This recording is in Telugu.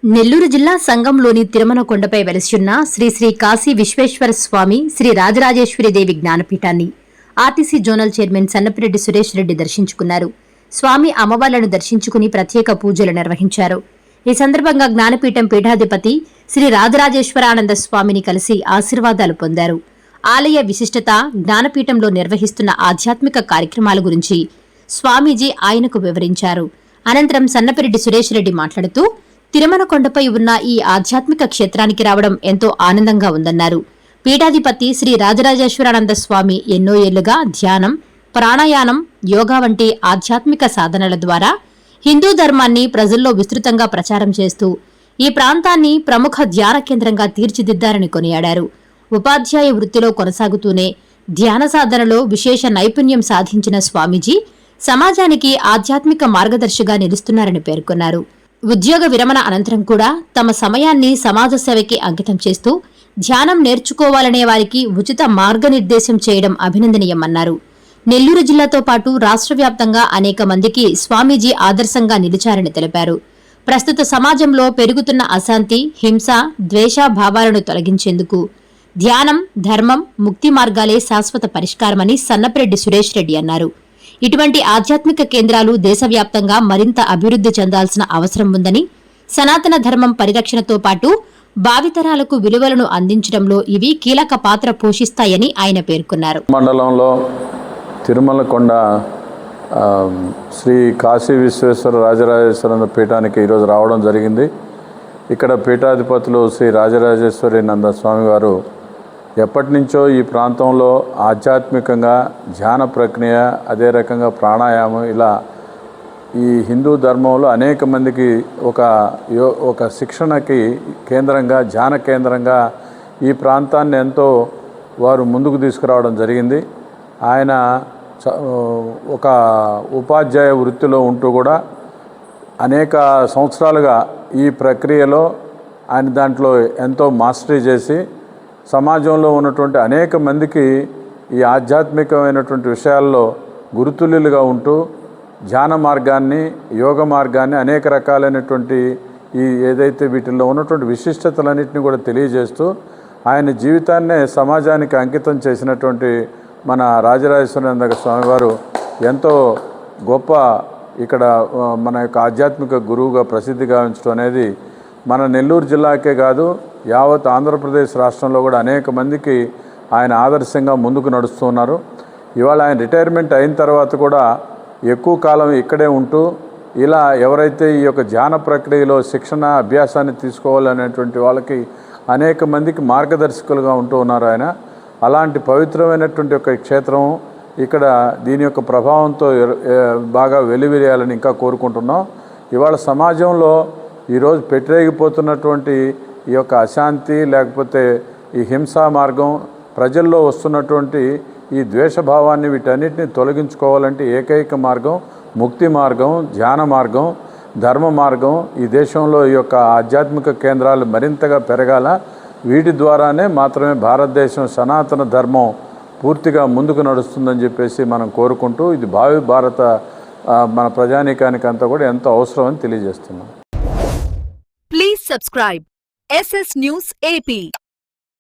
నెల్లూరు జిల్లా సంగంలోని తిరుమలకొండపై వెలసియున్న శ్రీ శ్రీ కాశీ విశ్వేశ్వర స్వామి శ్రీ రాజరాజేశ్వరిదేవి జ్ఞానపీఠాన్ని RTC zonal chairman Sannapireddy Suresh Reddy దర్శించుకున్నారు. స్వామి అమ్మవార్లను దర్శించుకుని ప్రత్యేక పూజలు నిర్వహించారు. ఈ సందర్భంగా జ్ఞానపీఠం పీఠాధిపతి శ్రీ రాజరాజేశ్వరానంద స్వామిని కలిసి ఆశీర్వాదాలు పొందారు. ఆలయ విశిష్టత, జ్ఞానపీఠంలో నిర్వహిస్తున్న ఆధ్యాత్మిక కార్యక్రమాల గురించి స్వామీజీ ఆయనకు వివరించారు. అనంతరం సన్నపిరెడ్డి సురేష్ రెడ్డి మాట్లాడుతూ తిరుమలకొండపై ఉన్న ఈ ఆధ్యాత్మిక క్షేత్రానికి రావడం ఎంతో ఆనందంగా ఉందన్నారు. పీఠాధిపతి శ్రీ రాజరాజేశ్వరానంద స్వామి ఎన్నో ఏళ్లుగా ధ్యానం, ప్రాణాయామం, యోగా వంటి ఆధ్యాత్మిక సాధనల ద్వారా హిందూ ధర్మాన్ని ప్రజల్లో విస్తృతంగా ప్రచారం చేస్తూ ఈ ప్రాంతాన్ని ప్రముఖ ధ్యాన కేంద్రంగా తీర్చిదిద్దారని కొనియాడారు. ఉపాధ్యాయ వృత్తిలో కొనసాగుతూనే ధ్యాన సాధనలో విశేష నైపుణ్యం సాధించిన స్వామీజీ సమాజానికి ఆధ్యాత్మిక మార్గదర్శిగా నిలుస్తున్నారని పేర్కొన్నారు. ఉద్యోగ విరమణ అనంతరం కూడా తమ సమయాన్ని సమాజ సేవకి అంకితం చేస్తూ ధ్యానం నేర్చుకోవాలనే వారికి ఉచిత మార్గనిర్దేశం చేయడం అభినందనీయమన్నారు. నెల్లూరు జిల్లాతో పాటు రాష్ట్ర వ్యాప్తంగా అనేక మందికి స్వామీజీ ఆదర్శంగా నిలిచారని తెలిపారు. ప్రస్తుత సమాజంలో పెరుగుతున్న అశాంతి, హింస, ద్వేష భావాలను తొలగించేందుకు ధ్యానం, ధర్మం, ముక్తి మార్గాలే శాశ్వత పరిష్కారమని సన్నపిరెడ్డి సురేష్ రెడ్డి అన్నారు. ఇటువంటి ఆధ్యాత్మిక కేంద్రాలు దేశవ్యాప్తంగా మరింత అభివృద్ధి చెందాల్సిన అవసరం ఉందని, సనాతన ధర్మం పరిరక్షణతో పాటు భావితరాలకు విలువలను అందించడంలో ఇవి కీలక పాత్ర పోషిస్తాయని ఆయన పేర్కొన్నారు. మండలంలో తిరుమలకొండ శ్రీ కాశీ విశ్వేశ్వర రాజరాజేశ్వర పీఠానికి ఈరోజు రావడం జరిగింది. ఇక్కడ పీఠాధిపతులు శ్రీ రాజరాజేశ్వరి నంద స్వామి వారు ఎప్పటి నుంచో ఈ ప్రాంతంలో ఆధ్యాత్మికంగా ధ్యాన ప్రక్రియ, అదే రకంగా ప్రాణాయామం, ఇలా ఈ హిందూ ధర్మంలో అనేక మందికి ఒక శిక్షణకి కేంద్రంగా, ధ్యాన కేంద్రంగా ఈ ప్రాంతాన్ని ఎంతో వారు ముందుకు తీసుకురావడం జరిగింది. ఆయన ఒక ఉపాధ్యాయ వృత్తిలో ఉంటూ కూడా అనేక సంవత్సరాలుగా ఈ ప్రక్రియలో ఆయన దాంట్లో ఎంతో మాస్టరీ చేసి సమాజంలో ఉన్నటువంటి అనేక మందికి ఈ ఆధ్యాత్మికమైనటువంటి విషయాల్లో గురుతుల్యులుగా ఉంటూ ధ్యాన మార్గాన్ని, యోగ మార్గాన్ని, అనేక రకాలైనటువంటి ఈ ఏదైతే వీటిల్లో ఉన్నటువంటి విశిష్టతలన్నింటినీ కూడా తెలియజేస్తూ ఆయన జీవితాన్నే సమాజానికి అంకితం చేసినటువంటి మన రాజరాజేశ్వరానంద స్వామివారు ఎంతో గొప్ప ఇక్కడ మన యొక్క ఆధ్యాత్మిక గురువుగా ప్రసిద్ధి గావించడం అనేది మన నెల్లూరు జిల్లాకే కాదు, యావత్ ఆంధ్రప్రదేశ్ రాష్ట్రంలో కూడా అనేక మందికి ఆయన ఆదర్శంగా ముందుకు నడుస్తున్నారు. ఇవాళ ఆయన రిటైర్మెంట్ అయిన తర్వాత కూడా ఎక్కువ కాలం ఇక్కడే ఉంటూ ఇలా ఎవరైతే ఈ యొక్క ధ్యాన ప్రక్రియలో శిక్షణ, అభ్యాసాన్ని తీసుకోవాలనేటువంటి వాళ్ళకి అనేక మందికి మార్గదర్శకులుగా ఉంటూ ఉన్నారు ఆయన. అలాంటి పవిత్రమైనటువంటి ఒక క్షేత్రం ఇక్కడ దీని యొక్క ప్రభావంతో బాగా వెలువరియాలని ఇంకా కోరుకుంటున్నాం. ఇవాళ సమాజంలో ఈరోజు పెట్టరేగిపోతున్నటువంటి ఈ యొక్క అశాంతి, లేకపోతే ఈ హింసా మార్గం, ప్రజల్లో వస్తున్నటువంటి ఈ ద్వేషభావాన్ని, వీటన్నిటిని తొలగించుకోవాలంటే ఏకైక మార్గం ముక్తి మార్గం, ధ్యాన మార్గం, ధర్మ మార్గం. ఈ దేశంలో ఈ యొక్క ఆధ్యాత్మిక కేంద్రాలు మరింతగా పెరగాల. వీటి ద్వారానే మాత్రమే భారతదేశం సనాతన ధర్మం పూర్తిగా ముందుకు నడుస్తుందని చెప్పేసి మనం కోరుకుంటూ, ఇది భావి భారత మన ప్రజానీకానికి అంతా కూడా ఎంతో అవసరం అని తెలియజేస్తున్నాం. Please subscribe SS News AP.